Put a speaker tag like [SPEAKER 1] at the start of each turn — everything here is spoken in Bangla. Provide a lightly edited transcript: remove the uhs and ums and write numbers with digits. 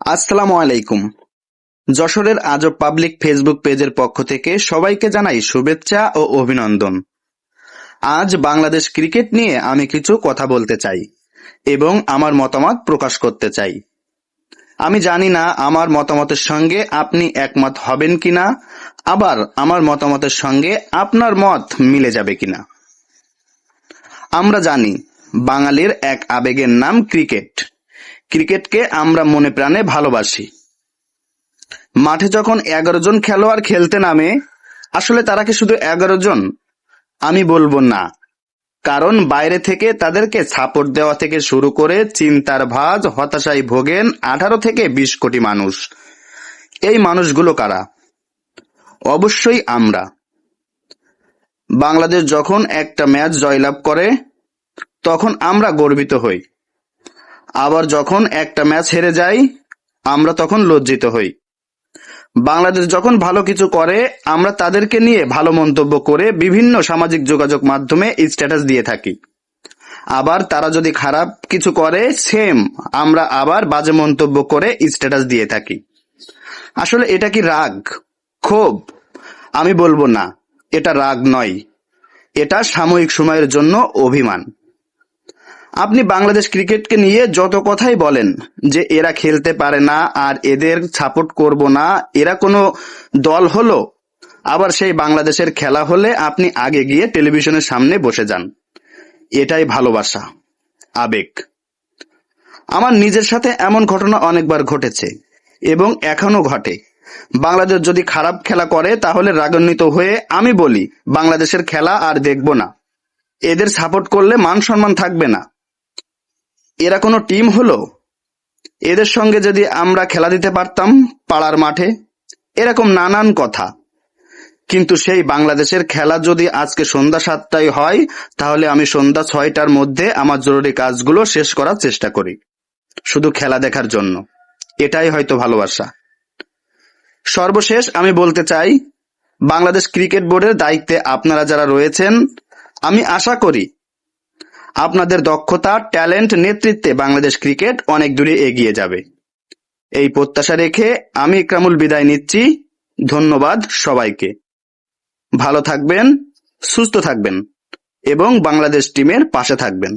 [SPEAKER 1] আসসালামু আলাইকুম। যশোরের আজব পাবলিক ফেসবুক পেজের পক্ষ থেকে সবাইকে জানাই শুভেচ্ছা ও অভিনন্দন। আজ বাংলাদেশ ক্রিকেট নিয়ে আমি কিছু কথা বলতে চাই এবং আমার মতামত প্রকাশ করতে চাই। আমি জানি না আমার মতামতের সঙ্গে আপনি একমত হবেন কিনা, আবার আমার মতামতের সঙ্গে আপনার মত মিলে যাবে কিনা। আমরা জানি বাঙালির এক আবেগের নাম ক্রিকেট। ক্রিকেটকে আমরা মনে প্রাণে ভালোবাসি। মাঠে যখন 11 জন খেলোয়াড় খেলতে নামে, আসলে তারা কি শুধু 11 জন? আমি বলবো না, কারণ বাইরে থেকে তাদেরকে সাপোর্ট দেওয়া থেকে শুরু করে চিন্তার ভাঁজ, হতাশায় ভোগেন 18 থেকে 20 কোটি মানুষ। এই মানুষগুলো কারা? অবশ্যই আমরা। বাংলাদেশ যখন একটা ম্যাচ জয়লাভ করে তখন আমরা গর্বিত হই, আবার যখন একটা ম্যাচ হেরে যাই আমরা তখন লজ্জিত হই। বাংলাদেশ যখন ভালো কিছু করে আমরা তাদেরকে নিয়ে ভালো মন্তব্য করে বিভিন্ন সামাজিক যোগাযোগ মাধ্যমে স্ট্যাটাস দিয়ে থাকি, আবার তারা যদি খারাপ কিছু করে সেম আমরা আবার বাজে মন্তব্য করে স্ট্যাটাস দিয়ে থাকি। আসলে এটা কি রাগ, ক্ষোভ? আমি বলবো না, এটা রাগ নয়, এটা সাময়িক সময়ের জন্য অভিমান। আপনি বাংলাদেশ ক্রিকেটকে নিয়ে যত কথাই বলেন যে এরা খেলতে পারে না আর এদের সাপোর্ট করব না, এরা কোনো দল হলো, আবার সেই বাংলাদেশের খেলা হলে আপনি আগে গিয়ে টেলিভিশনের সামনে বসে যান। এটাই ভালোবাসা, আবেগ। আমার নিজের সাথে এমন ঘটনা অনেকবার ঘটেছে এবং এখনো ঘটে। বাংলাদেশ যদি খারাপ খেলা করে তাহলে রাগান্বিত হয়ে আমি বলি বাংলাদেশের খেলা আর দেখব না, এদের সাপোর্ট করলে মান সম্মান থাকবে না, এরা কোনো টিম হলো? এদের সঙ্গে যদি আমরা খেলা দিতে পারতাম পাড়ার মাঠে, এরকম নানান কথা। কিন্তু সেই বাংলাদেশের খেলা যদি আজকে সন্ধ্যা 7টায় হয় তাহলে আমি সন্ধ্যা 6টার মধ্যে আমার জরুরি কাজগুলো শেষ করার চেষ্টা করি, শুধু খেলা দেখার জন্য। এটাই হয়তো ভালোবাসা। সর্বশেষ আমি বলতে চাই, বাংলাদেশ ক্রিকেট বোর্ডের দায়িত্বে আপনারা যারা রয়েছেন, আমি আশা করি আপনাদের দক্ষতা, ট্যালেন্ট, নেতৃত্বে বাংলাদেশ ক্রিকেট অনেক দূরে এগিয়ে যাবে। এই প্রত্যাশা রেখে আমি ইকরামুল বিদায় নিচ্ছি। ধন্যবাদ সবাইকে। ভালো থাকবেন, সুস্থ থাকবেন এবং বাংলাদেশ টিমের পাশে থাকবেন।